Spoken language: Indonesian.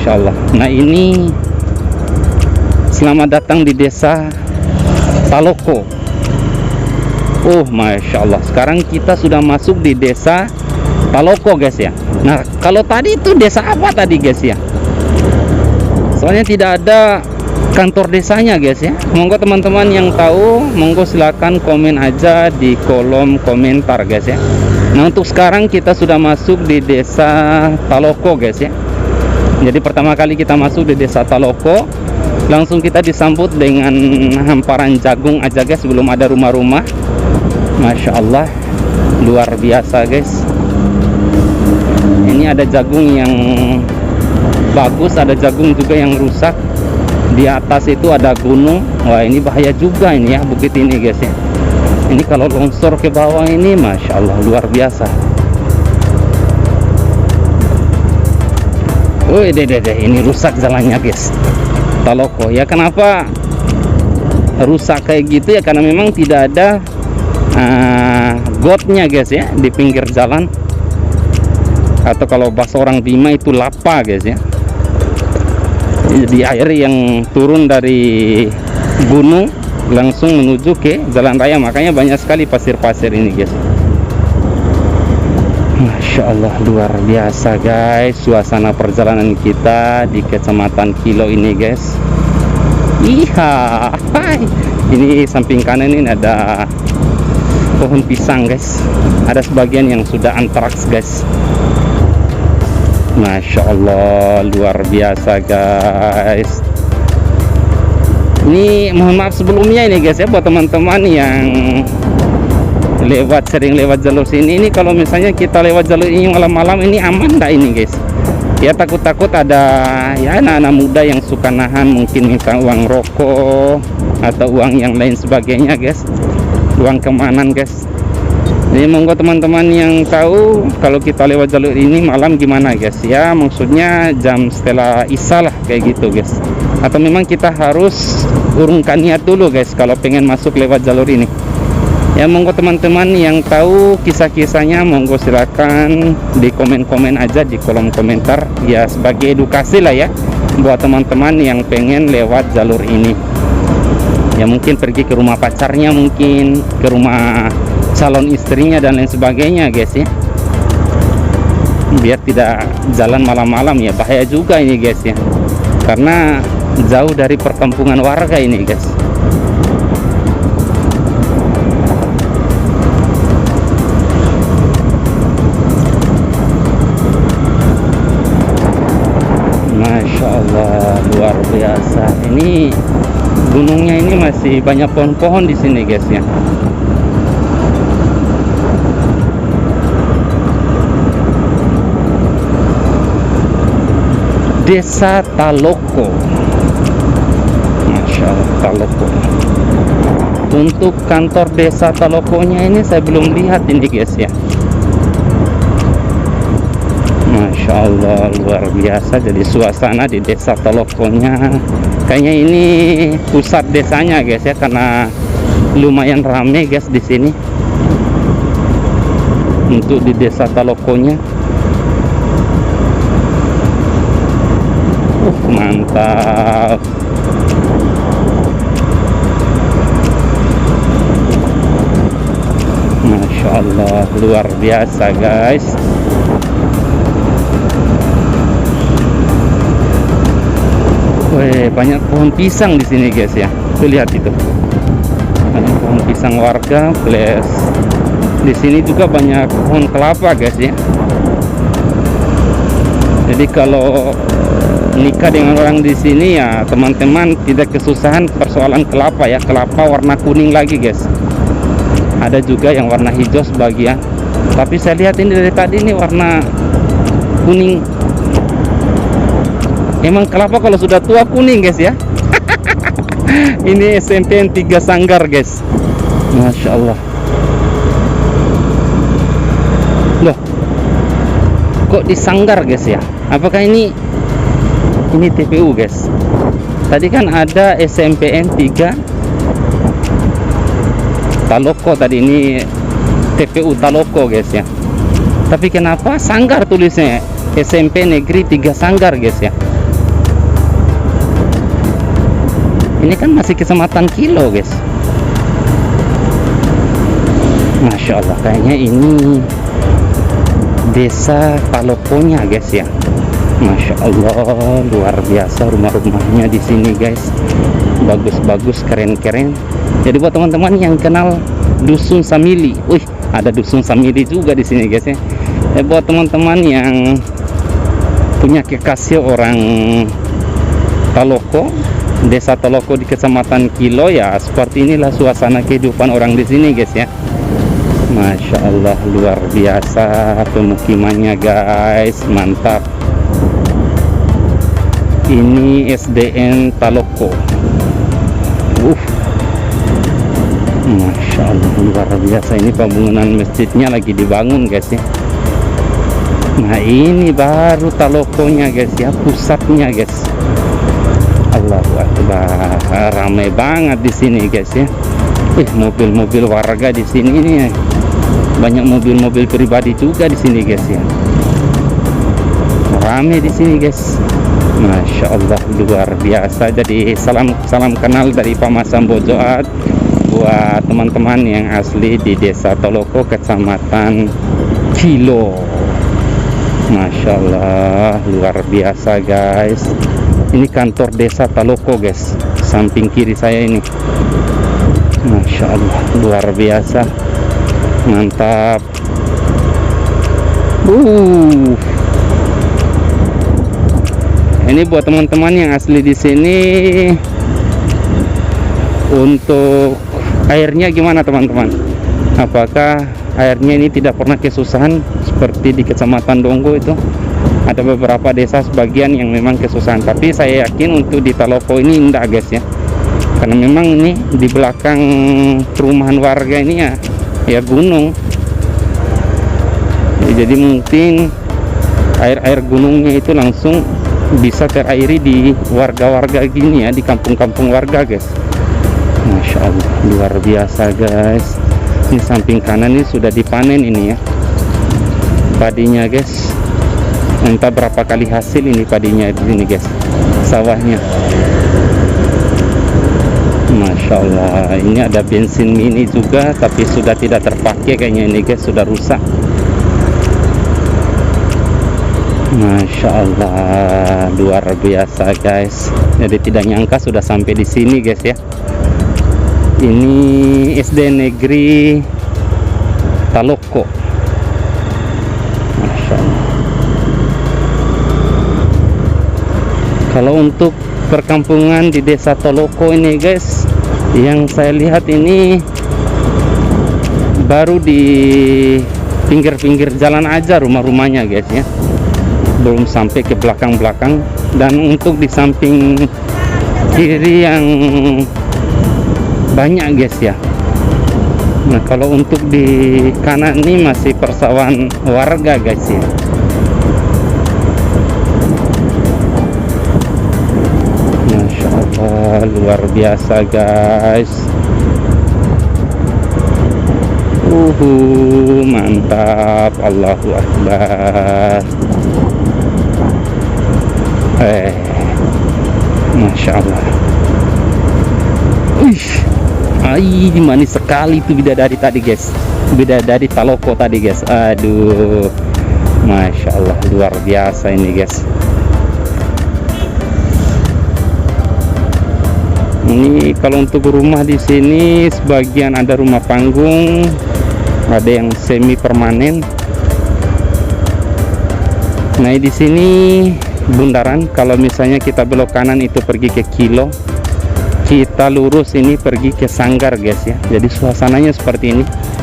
Masya Allah. Nah ini selamat datang di desa Taloko. Oh Masya Allah, sekarang kita sudah masuk di desa Taloko guys ya. Nah kalau tadi itu desa apa tadi guys ya? Soalnya tidak ada kantor desanya guys ya. Monggo teman-teman yang tahu, monggo silakan komen aja di kolom komentar guys ya. Nah untuk sekarang kita sudah masuk di desa Taloko guys ya. Jadi pertama kali kita masuk di desa Taloko, langsung kita disambut dengan hamparan jagung aja guys, belum ada rumah-rumah. Masya Allah, luar biasa guys. Ini ada jagung yang bagus, ada jagung juga yang rusak. Di atas itu ada gunung. Wah ini bahaya juga ini ya, bukit ini guys ya. Ini kalau longsor ke bawah ini Masya Allah luar biasa. Oh ini rusak jalannya guys. Taloko ya, kenapa rusak kayak gitu ya, karena memang tidak ada gotnya guys ya di pinggir jalan, atau kalau bahasa orang Bima itu lapa guys ya. Jadi air yang turun dari gunung langsung menuju ke jalan raya, makanya banyak sekali pasir-pasir ini guys. Masya Allah luar biasa guys, suasana perjalanan kita di Kecamatan Kilo ini guys. Iya, ini samping kanan ini ada pohon pisang guys, ada sebagian yang sudah antraks guys. Masya Allah luar biasa guys. Ini mohon maaf sebelumnya ini guys ya, buat teman-teman yang sering lewat jalur sini. Ini kalau misalnya kita lewat jalur ini malam-malam, ini aman nggak ini guys ya? Takut-takut ada ya anak-anak muda yang suka nahan, mungkin minta uang rokok atau uang yang lain sebagainya guys, uang keamanan guys. Jadi monggo teman-teman yang tahu kalau kita lewat jalur ini malam gimana guys ya, maksudnya jam setelah isya lah kayak gitu guys, atau memang kita harus urungkan niat dulu guys kalau pengen masuk lewat jalur ini ya. Monggo teman-teman yang tahu kisah-kisahnya, monggo silakan di komen-komen aja di kolom komentar ya, sebagai edukasi lah ya buat teman-teman yang pengen lewat jalur ini ya. Mungkin pergi ke rumah pacarnya, mungkin ke rumah calon istrinya dan lain sebagainya guys ya, biar tidak jalan malam-malam ya, bahaya juga ini guys ya, karena jauh dari perkampungan warga ini guys. Masya Allah luar biasa. Ini gunungnya ini masih banyak pohon-pohon di sini guys ya. Desa Taloko. Masya Allah Taloko. Untuk kantor desa Talokonya ini saya belum lihat ini guys ya. Masya Allah luar biasa. Jadi suasana di desa Talokonya kayaknya ini pusat desanya guys ya, karena lumayan rame guys di sini untuk di desa Talokonya. Mantap. Masya Allah luar biasa guys. Wih, banyak pohon pisang di sini guys ya. Tuh lihat itu, banyak pohon pisang warga plus di sini juga banyak pohon kelapa guys ya. Jadi kalau nikah dengan orang di sini ya teman-teman tidak kesusahan persoalan kelapa ya. Kelapa warna kuning lagi guys, ada juga yang warna hijau sebagian, tapi saya lihat ini dari tadi ini warna kuning. Emang kelapa kalau sudah tua kuning guys ya. Ini SMPN 3 Sanggar guys. Masya Allah. Loh, kok di Sanggar guys ya? Apakah ini TPU guys? Tadi kan ada SMPN 3 Taloko, tadi ini TPU Taloko guys ya. Tapi kenapa Sanggar tulisnya? SMP Negeri 3 Sanggar guys ya. Ini kan masih kecamatan Kilo guys. Masya Allah, kayaknya ini desa Talokonya guys ya. Masya Allah, luar biasa rumah-rumahnya di sini guys. Bagus-bagus, keren-keren. Jadi buat teman-teman yang kenal Dusun Samili, wih, ada Dusun Samili juga di sini guys ya. Buat teman-teman yang punya kekasih orang Taloko, desa Taloko di kecamatan Kilo ya, seperti inilah suasana kehidupan orang di sini guys ya. Masya Allah, luar biasa pemukimannya guys, mantap. Ini SDN Taloko. Masya Allah, luar biasa. Ini bangunan masjidnya lagi dibangun guys ya. Nah ini baru Talokonya guys ya, pusatnya guys. Allahu Akbar, ramai banget di sini guys ya. Mobil-mobil warga di sini nih, banyak mobil-mobil pribadi juga di sini guys ya. Ramai di sini guys. Masya Allah, luar biasa. Jadi salam kenal dari Pak Masam Bojoat buat teman-teman yang asli di desa Taloko, kecamatan Kilo. Masya Allah, luar biasa guys. Ini kantor desa Taloko guys, samping kiri saya ini. Masya Allah, luar biasa, mantap. Ini buat teman-teman yang asli di sini. Untuk airnya gimana teman-teman? Apakah airnya ini tidak pernah kesusahan seperti di kecamatan Donggo itu? Ada beberapa desa sebagian yang memang kesusahan, tapi saya yakin untuk di Taloko ini enggak guys ya. Karena memang ini di belakang perumahan warga ini ya gunung. Jadi mungkin air gunungnya itu langsung bisa terairi di warga-warga gini ya, di kampung-kampung warga guys. Masya Allah, luar biasa guys. Ini samping kanan ini sudah dipanen ini ya, padinya guys. Entah berapa kali hasil ini padinya di sini guys, sawahnya. Masya Allah, ini ada bensin mini juga, tapi sudah tidak terpakai kayaknya ini guys, sudah rusak. Masya Allah, luar biasa guys. Jadi tidak nyangka sudah sampai di sini guys ya. Ini SD Negeri Taloko. Masya Allah. Kalau untuk perkampungan di desa Taloko ini guys, yang saya lihat ini baru di pinggir-pinggir jalan aja rumah-rumahnya guys ya, belum sampai ke belakang-belakang. Dan untuk di samping kiri yang banyak guys ya. Nah kalau untuk di kanan ini masih persawahan warga guys ya. Masya Allah, luar biasa guys. Mantap, Allahu Akbar. Masya Allah. Manis sekali itu bidadari tadi guys, bidadari Taloko tadi guys. Aduh, Masya Allah, luar biasa ini guys. Ini kalau untuk rumah di sini sebagian ada rumah panggung, ada yang semi permanen. Nah di sini bundaran, kalau misalnya kita belok kanan itu pergi ke Kilo, kita lurus ini pergi ke Sanggar guys ya. Jadi suasananya seperti ini.